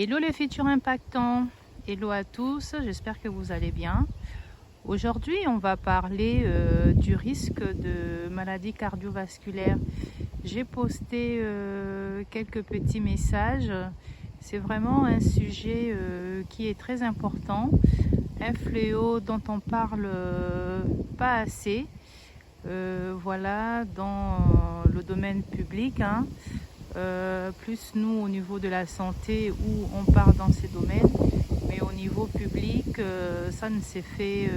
Hello les futurs impactants, hello à tous, j'espère que vous allez bien. Aujourd'hui on va parler du risque de maladie cardiovasculaire. J'ai posté quelques petits messages, c'est vraiment un sujet qui est très important, un fléau dont on parle pas assez, voilà, dans le domaine public, hein. Plus nous au niveau de la santé où on part dans ces domaines, mais au niveau public ça ne s'est fait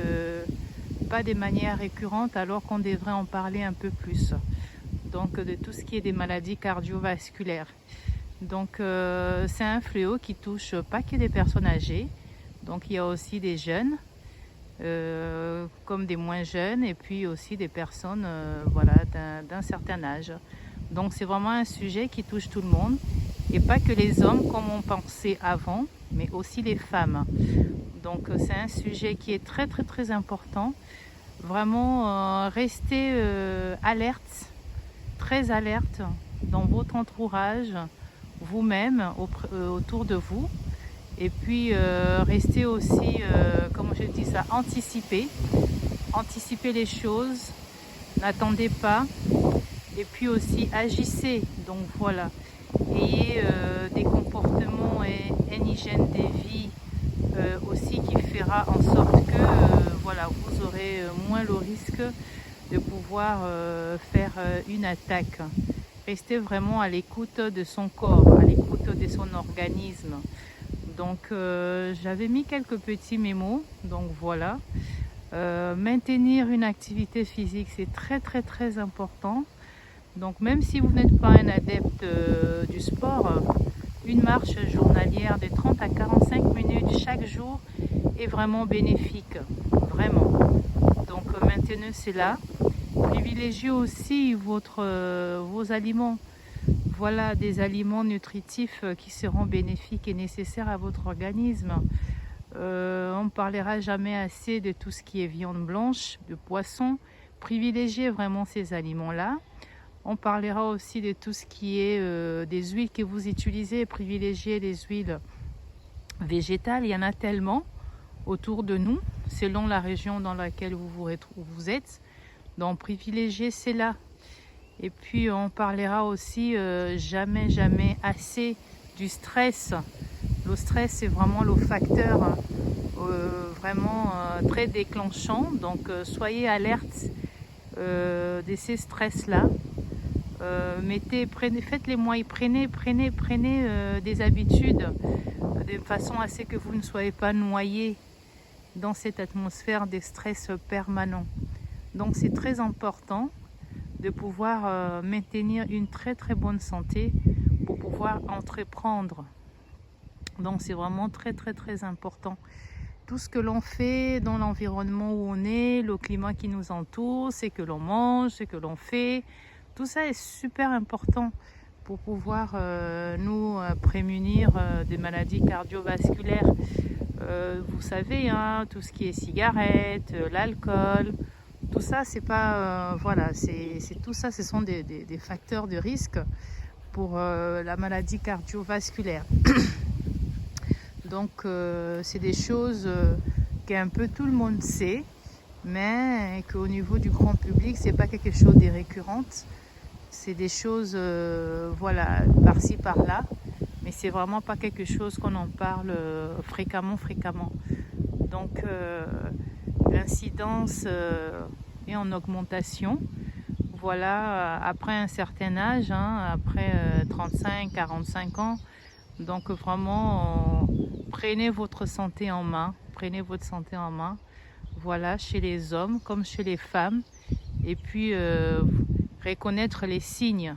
pas de manière récurrente alors qu'on devrait en parler un peu plus, donc de tout ce qui est des maladies cardiovasculaires. Donc c'est un fléau qui touche pas que des personnes âgées, donc il y a aussi des jeunes comme des moins jeunes et puis aussi des personnes voilà, d'un certain âge. Donc c'est vraiment un sujet qui touche tout le monde et pas que les hommes comme on pensait avant, mais aussi les femmes. Donc c'est un sujet qui est très important. Vraiment restez alerte, très alerte dans votre entourage, vous-même, autour de vous. Et puis restez aussi, comme je dis ça, anticipez les choses, n'attendez pas. Et puis aussi agissez, donc voilà, ayez des comportements et une hygiène de vie aussi qui fera en sorte que voilà, vous aurez moins le risque de pouvoir faire une attaque. Restez vraiment à l'écoute de son corps, à l'écoute de son organisme. Donc j'avais mis quelques petits mémos, donc voilà. Maintenir une activité physique, c'est très important. Donc même si vous n'êtes pas un adepte du sport, une marche journalière de 30 à 45 minutes chaque jour est vraiment bénéfique, vraiment. Donc maintenez cela. Privilégiez aussi vos aliments. Voilà des aliments nutritifs qui seront bénéfiques et nécessaires à votre organisme. On ne parlera jamais assez de tout ce qui est viande blanche, de poisson. Privilégiez vraiment ces aliments-là. On parlera aussi de tout ce qui est des huiles que vous utilisez. Privilégiez les huiles végétales. Il y en a tellement autour de nous, selon la région dans laquelle vous êtes. Donc privilégiez cela. Et puis on parlera aussi jamais assez du stress. Le stress, c'est vraiment le facteur vraiment très déclenchant. Donc soyez alerte de ces stress-là. Faites les moyens, prenez des habitudes de façon à ce que vous ne soyez pas noyé dans cette atmosphère de stress permanent. Donc c'est très important de pouvoir maintenir une très bonne santé pour pouvoir entreprendre. Donc c'est vraiment très important. Tout ce que l'on fait dans l'environnement où on est, le climat qui nous entoure, ce que l'on mange, ce que l'on fait, tout ça est super important pour pouvoir nous prémunir des maladies cardiovasculaires. Vous savez, hein, tout ce qui est cigarettes, l'alcool, tout ça, c'est pas voilà, c'est tout ça, ce sont des facteurs de risque pour la maladie cardiovasculaire. Donc c'est des choses qu'un peu tout le monde sait, mais qu'au niveau du grand public, c'est pas quelque chose de récurrent. C'est des choses voilà, par-ci par-là, mais c'est vraiment pas quelque chose qu'on en parle fréquemment. Donc l'incidence est en augmentation. Voilà, après un certain âge, hein, après 35-45 ans. Donc vraiment, prenez votre santé en main. Voilà, chez les hommes comme chez les femmes. Et puis reconnaître les signes.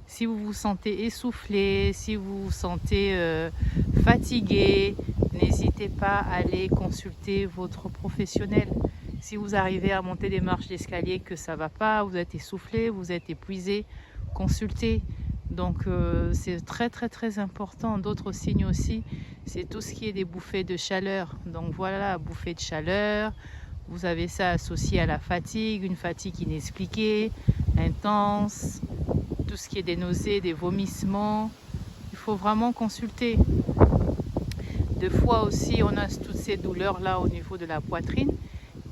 Si vous vous sentez essoufflé, si vous vous sentez fatigué, n'hésitez pas à aller consulter votre professionnel. Si vous arrivez à monter des marches d'escalier que ça ne va pas, vous êtes essoufflé, vous êtes épuisé, consultez. Donc c'est très important. D'autres signes aussi, c'est tout ce qui est des bouffées de chaleur. Donc voilà, bouffée de chaleur, vous avez ça associé à la fatigue, une fatigue inexpliquée, intense, tout ce qui est des nausées, des vomissements. Il faut vraiment consulter. Des fois aussi, on a toutes ces douleurs-là au niveau de la poitrine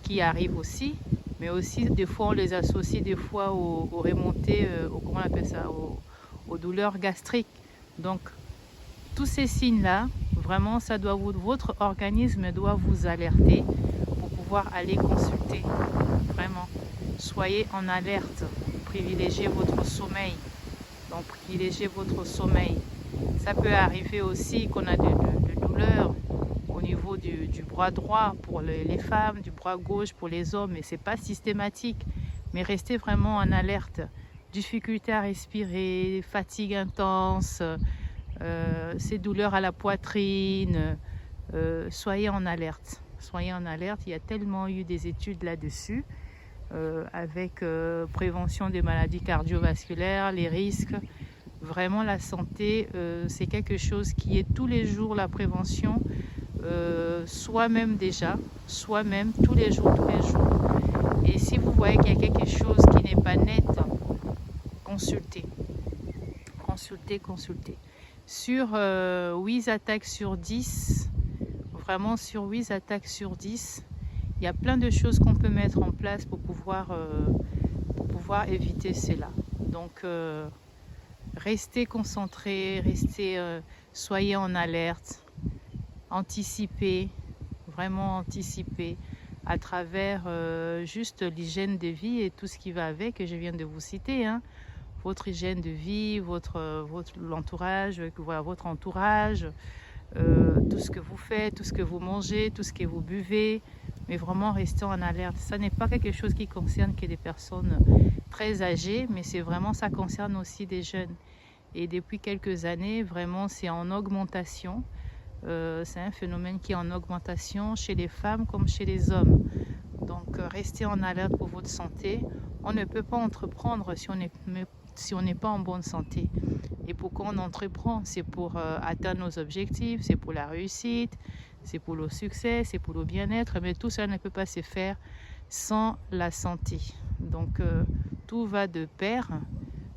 qui arrivent aussi. Mais aussi, des fois, on les associe des fois aux remontées, comment on appelle ça, aux douleurs gastriques. Donc, tous ces signes-là, vraiment, ça doit votre organisme doit vous alerter pour pouvoir aller consulter. Vraiment, soyez en alerte. Privilégiez votre sommeil. Donc, privilégiez votre sommeil. Ça peut arriver aussi qu'on a de douleurs au niveau du bras droit pour les femmes, du bras gauche pour les hommes, mais c'est pas systématique. Mais restez vraiment en alerte. Difficulté à respirer, fatigue intense, ces douleurs à la poitrine, soyez en alerte. Soyez en alerte. Il y a tellement eu des études là-dessus, avec prévention des maladies cardiovasculaires, les risques. Vraiment, la santé, c'est quelque chose qui est tous les jours la prévention, soi-même déjà, soi-même tous les jours. Et si vous voyez qu'il y a quelque chose qui n'est pas net, consultez. Consultez. Sur 8 attaques sur 10, vraiment sur 8 attaques sur 10, il y a plein de choses qu'on peut mettre en place pour pouvoir éviter cela. Donc, restez concentrés, soyez en alerte, anticipez, vraiment anticipez à travers juste l'hygiène de vie et tout ce qui va avec, que je viens de vous citer, hein. Votre hygiène de vie, l'entourage, voilà, votre entourage, tout ce que vous faites, tout ce que vous mangez, tout ce que vous buvez, mais vraiment restez en alerte. Ça n'est pas quelque chose qui concerne que des personnes très âgées, mais c'est vraiment, ça concerne aussi des jeunes. Et depuis quelques années, vraiment, c'est en augmentation. C'est un phénomène qui est en augmentation chez les femmes comme chez les hommes. Donc, restez en alerte pour votre santé. On ne peut pas entreprendre si on n'est pas en bonne santé. Et pourquoi on entreprend? C'est pour atteindre nos objectifs, c'est pour la réussite, c'est pour le succès, c'est pour le bien-être. Mais tout ça ne peut pas se faire sans la santé. Donc, tout va de pair.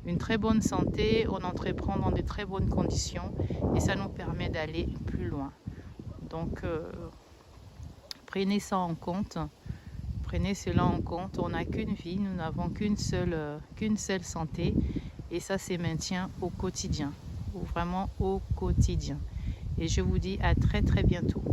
Une très bonne santé, on entreprend dans de très bonnes conditions et ça nous permet d'aller plus loin. Donc, prenez ça en compte. Prenez cela en compte. On n'a qu'une vie, nous n'avons qu'une seule santé et ça se maintient au quotidien, vraiment au quotidien. Et je vous dis à très très bientôt.